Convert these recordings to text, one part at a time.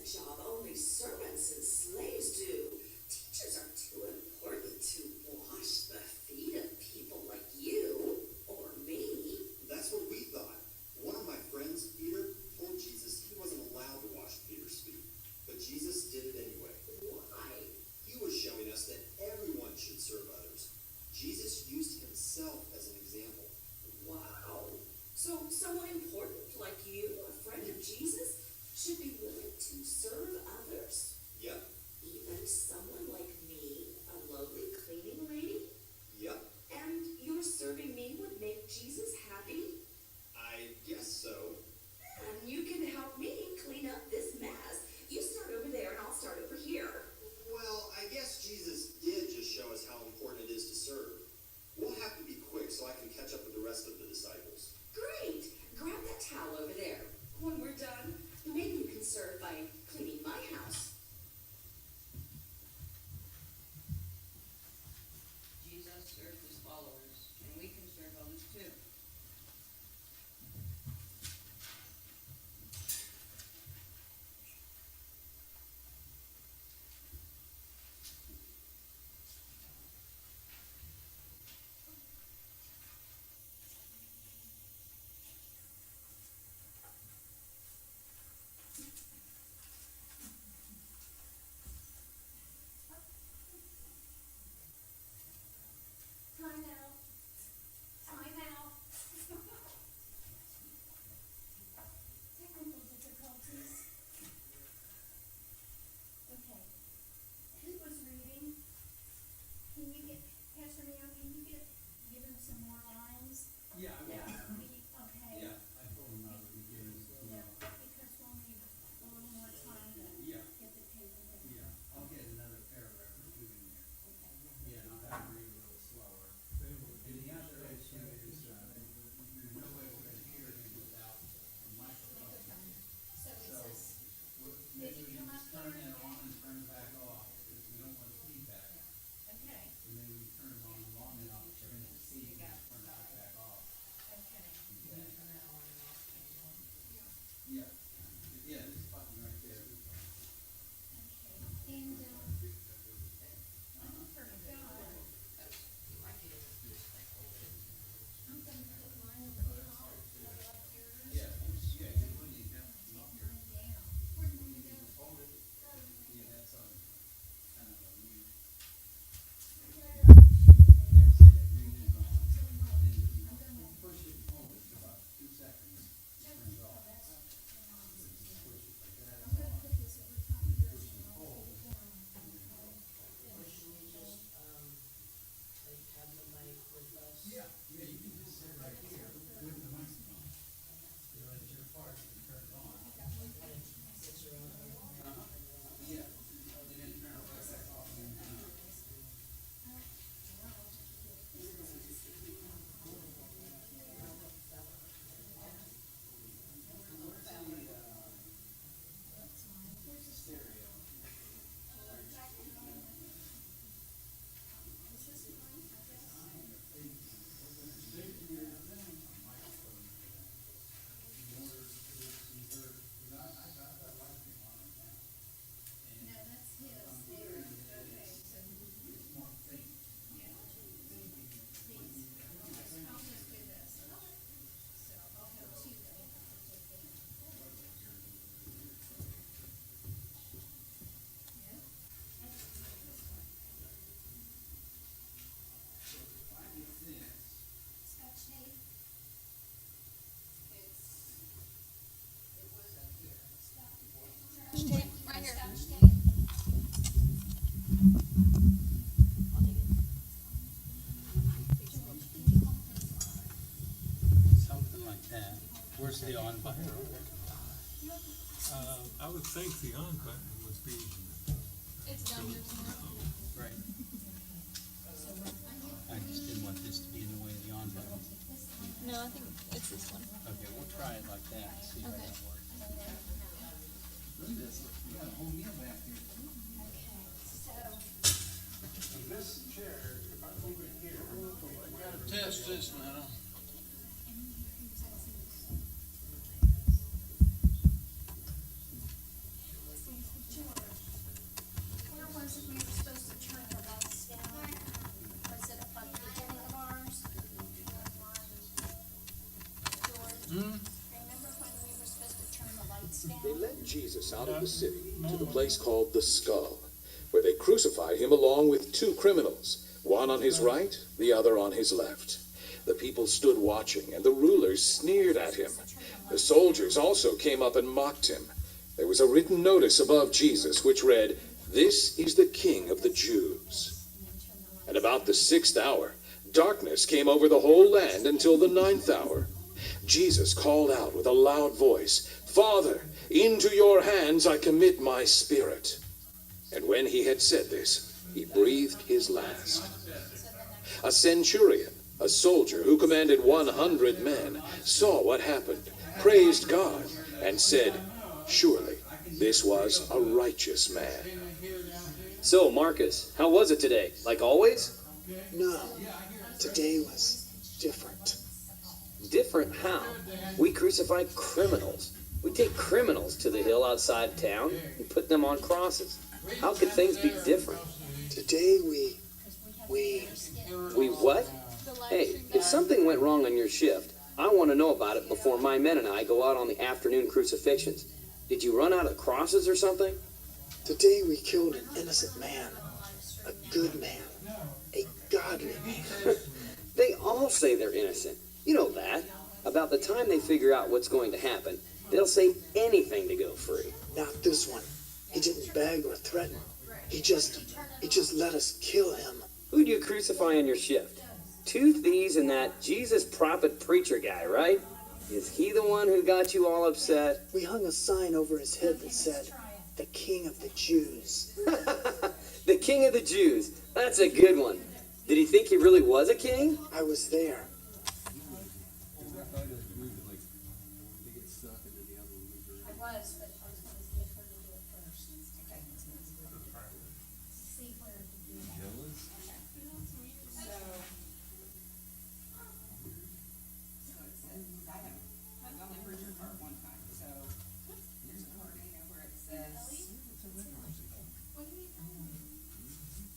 job only servants and slaves do. Teachers are too important to wash the feet of people like you or me. That's what we thought. One of my friends, Peter, told Jesus he wasn't allowed to wash Peter's feet. But Jesus did it anyway. Why? He was showing us that everyone should serve others. Jesus used himself as an example. Wow. So someone important like you, a friend of Jesus, should be willing to serve others? Yep. Even someone like me, a lowly cleaning lady? Yep. And your serving me would make Jesus happy? I guess so. And you can help me clean up this mess. You start over there and I'll start over here. Well, I guess Jesus did just show us how important it is to serve. We'll have to be quick so I can catch up with the rest of the disciples. Great. Grab that towel over there. When we're done, maybe you can serve by cleaning my house. Jesus served his followers, and we can serve others too. Time out. Time out. Technical difficulties. Okay. Who was reading? Can you get, Pastor Neil, can you give him some more lines? Yeah, I will. Okay. Yeah, I told him I would be giving, Yeah, because we'll need a little more time to yeah, get the table ready. yeah, I'll get another paragraph or two in there. Okay. Yeah, and I'll have to read a little slower. And the other issue is, there's no way we're gonna hear him without a microphone. So it So, says, maybe you we can come just up turn here? that on and turn it back off, because we don't want feedback. okay, And then we turn it on long enough for him to see and just turn it right back off. okay. Okay? Yeah, yeah, this button right there. Okay, and, I forgot. I'm gonna put mine over the top, like yours. Yeah, yeah, you wouldn't even have to Take keep mine your, down. Where'd you mine can go? just hold it. Yeah, that's on, kind of a mute. I got it. That's it, mute is on. And you push it and hold it for about 2 seconds, it turns off. Push it like that, I'm gonna put this over top of yours and I'll take it down. yeah, yeah, you can just sit right here with the microphone. You know, it's your part, you can turn it on. Yeah, and then turn it right back off. Stereo. Is this mine? I guess. No, that's his there. Okay, so, yeah. These. I'll just do this. So I'll have two that I'll have to take in. Yeah. Scotch tape. Scotch tape, right here. Scotch tape. Something like that. Where's the on button? I would think the on button would be, It's down here somewhere. Right. I just didn't want this to be in the way of the on button. No, I think it's this one. Okay, we'll try it like that, and see how Okay. that works. Look at this, we got a whole meal back here. this chair, if I move it here, we gotta Test this now. led Jesus out of the city to the place called the Skull, where they crucified him along with two criminals, one on his right, the other on his left. The people stood watching, and the rulers sneered at him. The soldiers also came up and mocked him. There was a written notice above Jesus which read, "This is the King of the Jews." And about the 6th hour, darkness came over the whole land until the 9th hour. Jesus called out with a loud voice, "Father, into your hands I commit my spirit." And when he had said this, he breathed his last. A centurion, a soldier who commanded 100 men, saw what happened, praised God, and said, "Surely this was a righteous man." So, Marcus, how was it today? Like always? No, today was different. Different how? We crucify criminals. We take criminals to the hill outside town and put them on crosses. How could things be different? Today we We what? Hey, if something went wrong on your shift, I want to know about it before my men and I go out on the afternoon crucifixions. Did you run out of crosses or something? Today we killed an innocent man, a good man, a godly man. They all say they're innocent. You know that. About the time they figure out what's going to happen, they'll say anything to go free. Not this one. He didn't beg or threaten. He just let us kill him. Who do you crucify on your shift? Two thieves and that Jesus prophet preacher guy, right? Is he the one who got you all upset? We hung a sign over his head that said, "The King of the Jews." The King of the Jews. That's a good one. Did he think he really was a king? I was there. I was, but I was going to get her to do it first. Okay. See where to do that. So it says, I've only heard your part one time, so there's a part in there where it says.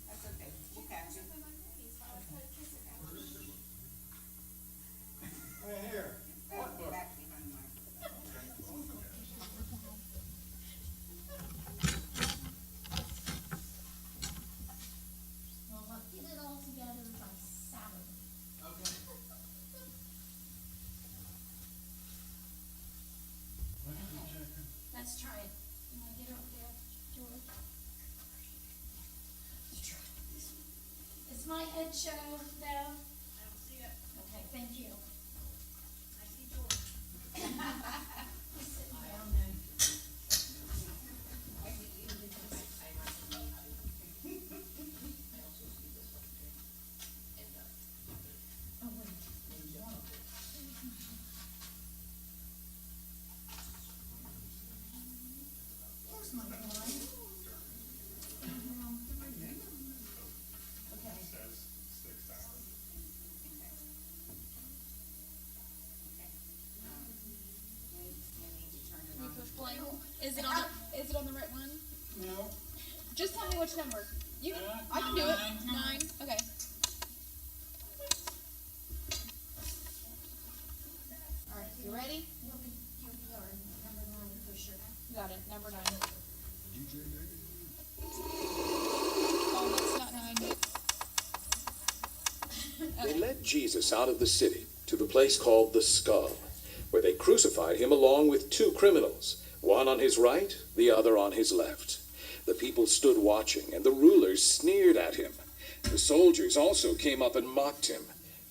That's okay, we'll catch it. Hey, here, what book? Back behind my. Well, we'll get it all together by Saturday. Okay. Let's try it. You wanna get over there, George? Let's try this. Is my head show down? I don't see it. Okay, thank you. I see George. He's sitting down there. Oh, wait. Here's my one. Okay. Says 6 hours. Can you push play? Is it on the right one? No. Just tell me which number. You can, I can do it. 9. Okay. Alright, you ready? You'll be our number 9 pusher. Got it. Number 9. Oh, that's not 9. They led Jesus out of the city to the place called the Skull, where they crucified him along with two criminals, one on his right, the other on his left. The people stood watching, and the rulers sneered at him. The soldiers also came up and mocked him.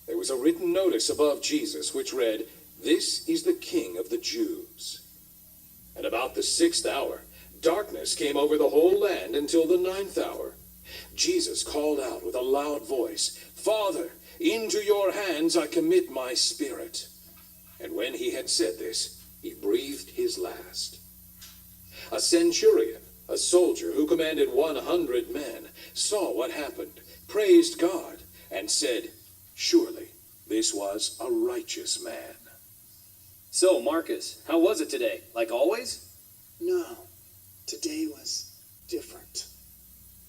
There was a written notice above Jesus which read, "This is the King of the Jews." And about the 6th hour, darkness came over the whole land until the 9th hour. Jesus called out with a loud voice, "Father, into your hands I commit my spirit." And when he had said this, he breathed his last. A centurion, a soldier who commanded 100 men, saw what happened, praised God, and said, "Surely this was a righteous man." So, Marcus, how was it today? Like always? No, today was different.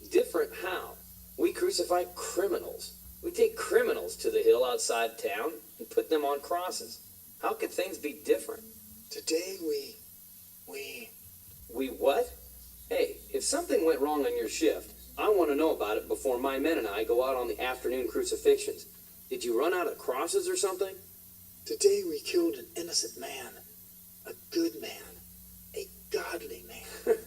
Different how? We crucify criminals. We take criminals to the hill outside town and put them on crosses. How could things be different? Today we something went wrong on your shift, I want to know about it before my men and I go out on the afternoon crucifixions. Did you run out of crosses or something? Today we killed an innocent man. A good man. A godly man.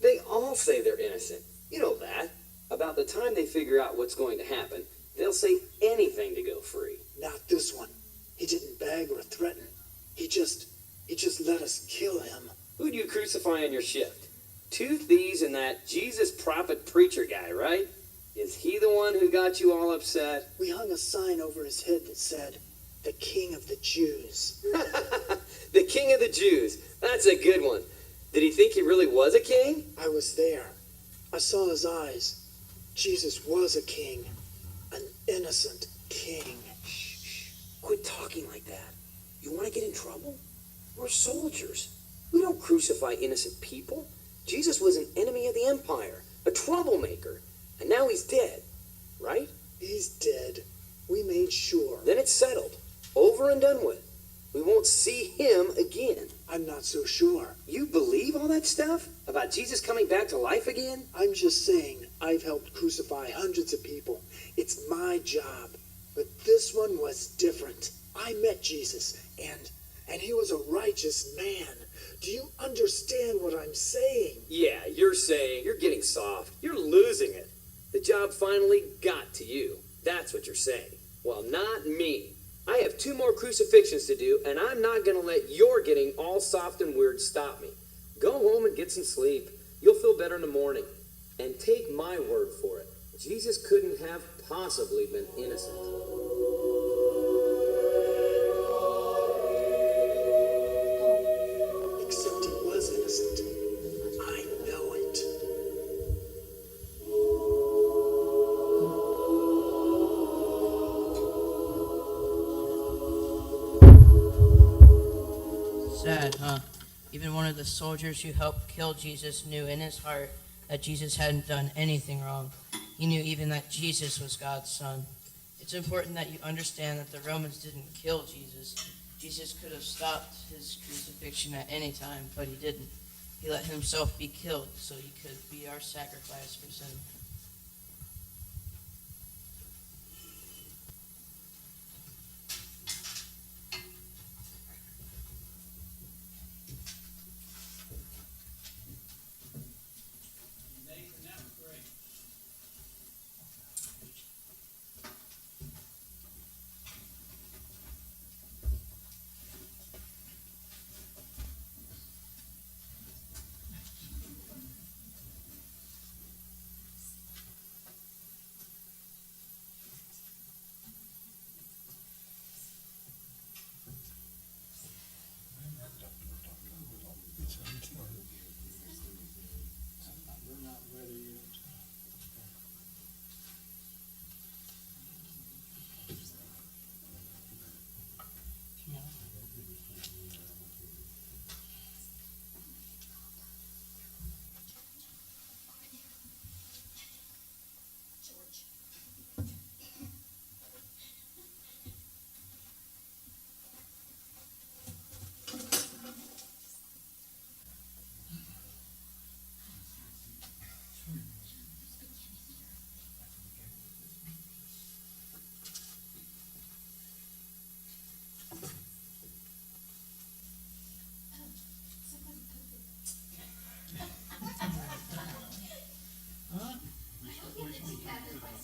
They all say they're innocent. You know that. About the time they figure out what's going to happen, they'll say anything to go free. Not this one. He didn't beg or threaten. He just let us kill him. Who'd you crucify on your shift? 2 thieves and that Jesus prophet preacher guy, right? Is he the one who got you all upset? We hung a sign over his head that said, "The King of the Jews." The King of the Jews. That's a good one. Did he think he really was a king? I was there. I saw his eyes. Jesus was a king. An innocent king. Shh. Quit talking like that. You want to get in trouble? We're soldiers. We don't crucify innocent people. Jesus was an enemy of the empire, a troublemaker, and now he's dead, right? He's dead. We made sure. Then it's settled. Over and done with. We won't see him again. I'm not so sure. You believe all that stuff? About Jesus coming back to life again? I'm just saying I've helped crucify hundreds of people. It's my job. But this one was different. I met Jesus, and he was a righteous man. Do you understand what I'm saying? Yeah, you're getting soft. You're losing it. The job finally got to you. That's what you're saying. Well, not me. I have 2 more crucifixions to do, and I'm not going to let your getting all soft and weird stop me. Go home and get some sleep. You'll feel better in the morning. And take my word for it. Jesus couldn't have possibly been innocent. Except he was innocent. I know it. Sad, huh? Even one of the soldiers who helped kill Jesus knew in his heart that Jesus hadn't done anything wrong. He knew even that Jesus was God's son. It's important that you understand that the Romans didn't kill Jesus. Jesus could have stopped his crucifixion at any time, but he didn't. He let himself be killed so he could be our sacrifice for sin. Nathan, that was great. We're not ready yet.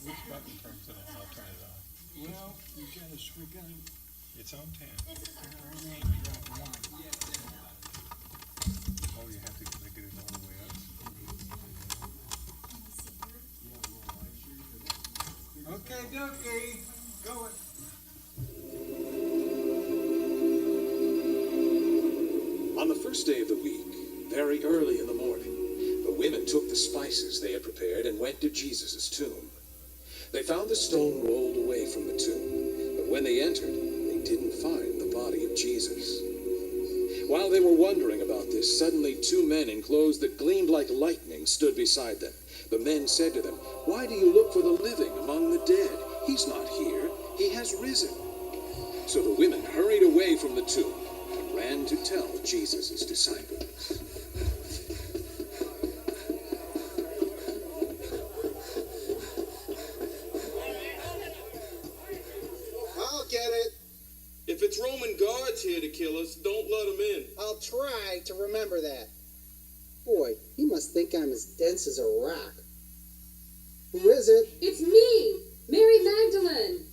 Which button turns it on? I'll turn it on. Well, we gotta, it's on 10. Oh, you have to get it all the way up. Okay, dokie, going. On the first day of the week, very early in the morning, the women took the spices they had prepared and went to Jesus' tomb. They found the stone rolled away from the tomb, but when they entered, they didn't find the body of Jesus. While they were wondering about this, suddenly 2 men in clothes that gleamed like lightning stood beside them. The men said to them, "Why do you look for the living among the dead? He's not here. He has risen." So the women hurried away from the tomb and ran to tell Jesus' disciples. it's Roman guards here to kill us, don't let them in. I'll try to remember that. Boy, he must think I'm as dense as a rock. Who is it? It's me, Mary Magdalene.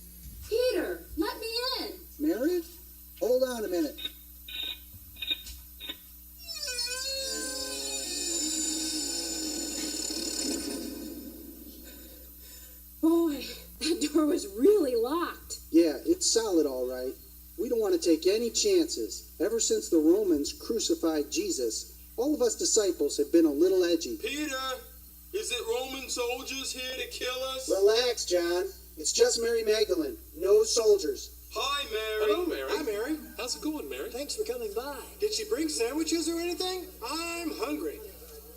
Peter, let me in. Mary? Hold on a minute. Boy, that door was really locked. Yeah, it's solid all right. We don't want to take any chances. Ever since the Romans crucified Jesus, all of us disciples have been a little edgy. Peter, is it Roman soldiers here to kill us? Relax, John. It's just Mary Magdalene. No soldiers. Hi, Mary. Hello, Mary. Hi, Mary. How's it going, Mary? Thanks for coming by. Did she bring sandwiches or anything? I'm hungry.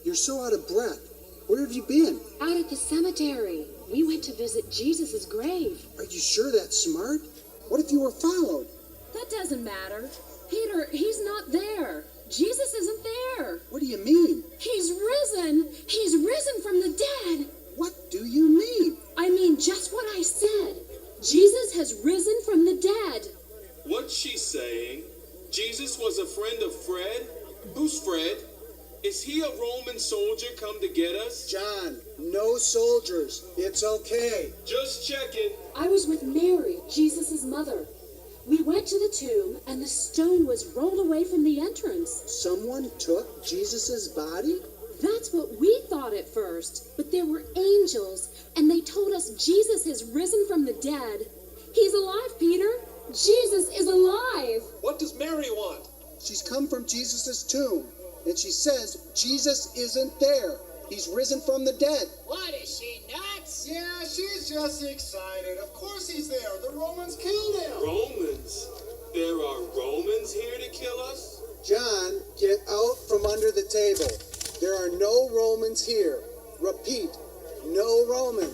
You're so out of breath. Where have you been? Out at the cemetery. We went to visit Jesus' grave. Are you sure that's smart? What if you were followed? That doesn't matter. Peter, he's not there. Jesus isn't there. What do you mean? He's risen. He's risen from the dead. What do you mean? I mean just what I said. Jesus has risen from the dead. What's she saying? Jesus was a friend of Fred? Who's Fred? Is he a Roman soldier come to get us? John, no soldiers. It's okay. Just checking. I was with Mary, Jesus' mother. We went to the tomb, and the stone was rolled away from the entrance. Someone took Jesus' body? That's what we thought at first, but there were angels, and they told us Jesus has risen from the dead. He's alive, Peter. Jesus is alive. What does Mary want? She's come from Jesus' tomb, and she says Jesus isn't there. He's risen from the dead. What, is she nuts? Yeah, she's just excited. Of course he's there. The Romans killed him. Romans? There are Romans here to kill us? John, get out from under the table. There are no Romans here. Repeat, no Roman.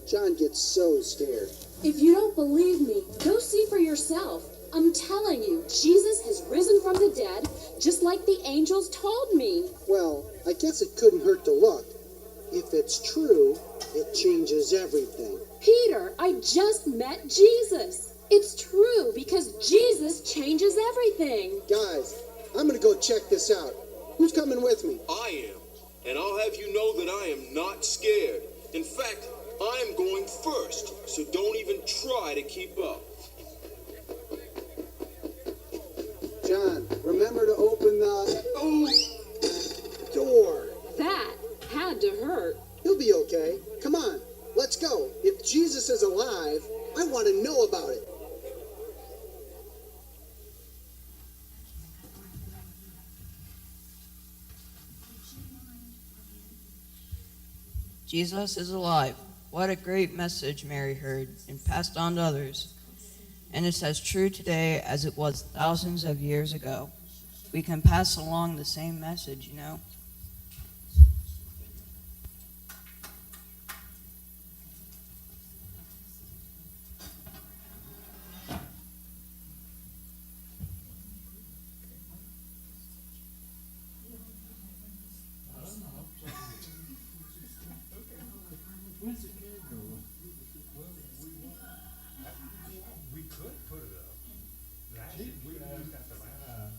John gets so scared. If you don't believe me, go see for yourself. I'm telling you, Jesus has risen from the dead, just like the angels told me. Well, I guess it couldn't hurt to look. If it's true, it changes everything. Peter, I just met Jesus. It's true because Jesus changes everything. Guys, I'm gonna go check this out. Who's coming with me? I am. And I'll have you know that I am not scared. In fact, I'm going first, so don't even try to keep up. John, remember to open the door. That had to hurt. He'll be okay. Come on, let's go. If Jesus is alive, I want to know about it. Jesus is alive. What a great message Mary heard and passed on to others. And it's as true today as it was thousands of years ago. We can pass along the same message, you know.